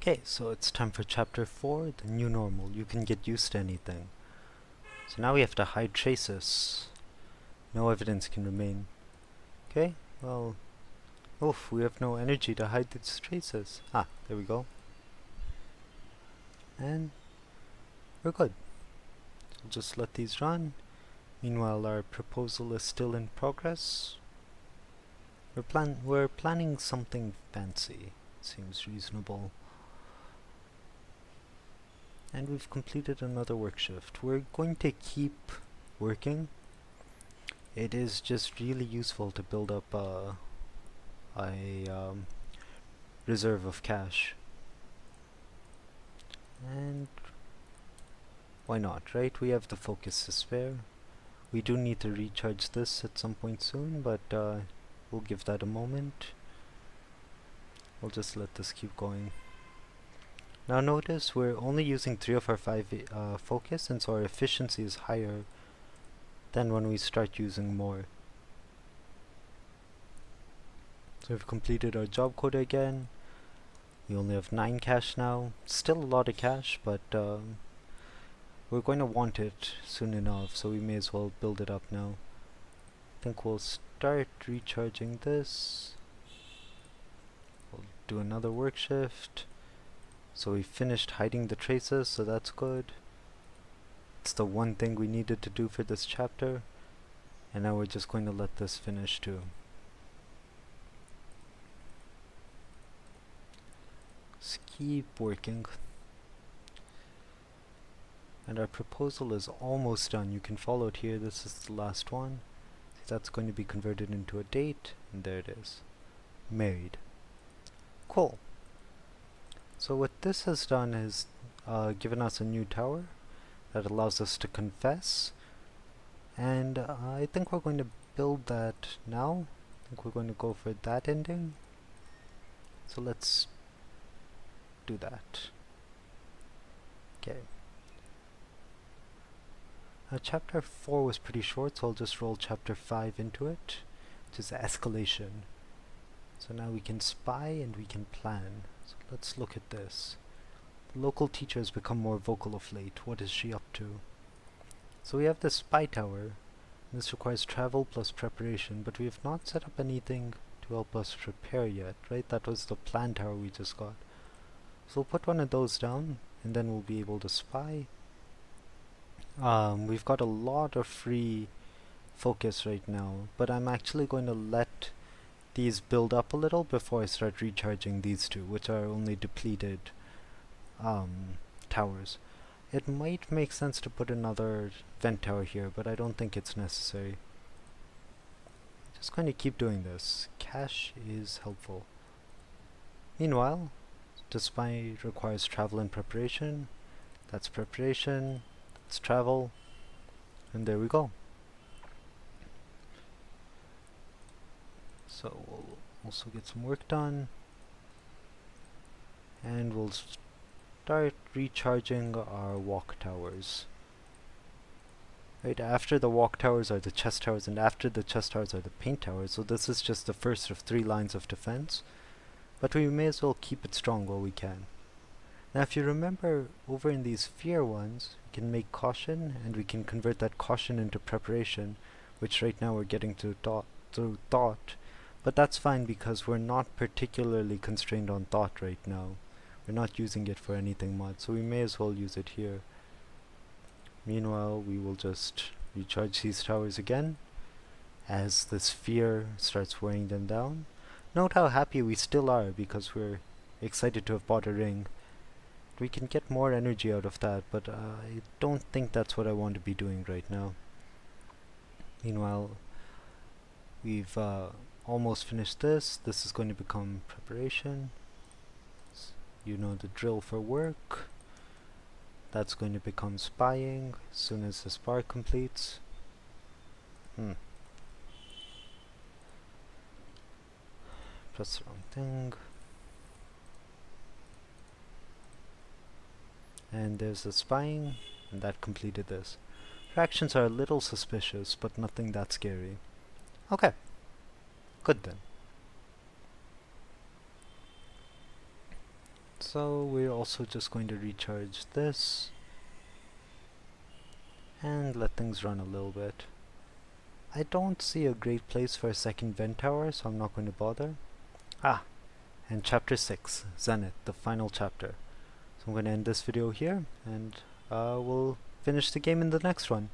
Okay, so it's time for chapter 4, the new normal. You can get used to anything. So now we have to hide traces. No evidence can remain. Okay, well, oof, we have no energy to hide these traces. Ah, there we go. And we're good. So just let these run. Meanwhile, our proposal is still in progress. We're planning something fancy. Seems reasonable. And we've completed another work shift. We're going to keep working. It is just really useful to build up a reserve of cash. And why not, right? We have the focus to spare. We do need to recharge this at some point soon, but we'll give that a moment. We'll just let this keep going. Now notice we're only using 3 of our 5 focus, and so our efficiency is higher than when we start using more. So we've completed our job quota again. We only have 9 cash now. Still a lot of cash, but we're going to want it soon enough, so we may as well build it up now. I think we'll start recharging this. We'll do another work shift. So we finished hiding the traces, so that's good. It's the one thing we needed to do for this chapter. And now we're just going to let this finish too. Let's keep working. And our proposal is almost done. You can follow it here. This is the last one. That's going to be converted into a date, and there it is. Married. Cool. So what this has done is given us a new tower that allows us to confess, and I think we're going to build that now. I think we're going to go for that ending. So let's do that. Okay. Chapter 4 was pretty short, so I'll just roll chapter 5 into it, which is escalation. So now we can spy and we can plan. So let's look at this. The local teacher has become more vocal of late. What is she up to? So we have the spy tower. This requires travel plus preparation, but we have not set up anything to help us prepare yet, right? That was the plan tower we just got. So we'll put one of those down, and then we'll be able to spy. We've got a lot of free focus right now, but I'm actually going to let these build up a little before I start recharging these two, which are only depleted towers. It might make sense to put another vent tower here, but I don't think it's necessary. Just going to keep doing this. Cash is helpful. Meanwhile, the spy requires travel and preparation. That's preparation. That's travel. And there we go. So we'll also get some work done. And we'll start recharging our walk towers. Right after the walk towers are the chest towers, and after the chest towers are the paint towers. So this is just the first of 3 lines of defense. But we may as well keep it strong while we can. Now if you remember, over in these fear ones, we can make caution, and we can convert that caution into preparation, which right now we're getting through thought. But that's fine because we're not particularly constrained on thought right now. We're not using it for anything much, so we may as well use it here. Meanwhile, we will just recharge these towers again as this fear starts weighing them down. Note how happy we still are because we're excited to have bought a ring. We can get more energy out of that, but I don't think that's what I want to be doing right now. Meanwhile, we've almost finished this. This is going to become preparation. You know the drill for work. That's going to become spying as soon as the spar completes. Press the wrong thing. And there's the spying, and that completed this. Reactions are a little suspicious, but nothing that scary. Okay. Good then. So So we're also just going to recharge this and let things run a little bit. I don't see a great place for a second vent tower, so I'm not going to bother. And chapter 6, Zenith, the final chapter. So I'm going to end this video here, and we'll finish the game in the next one.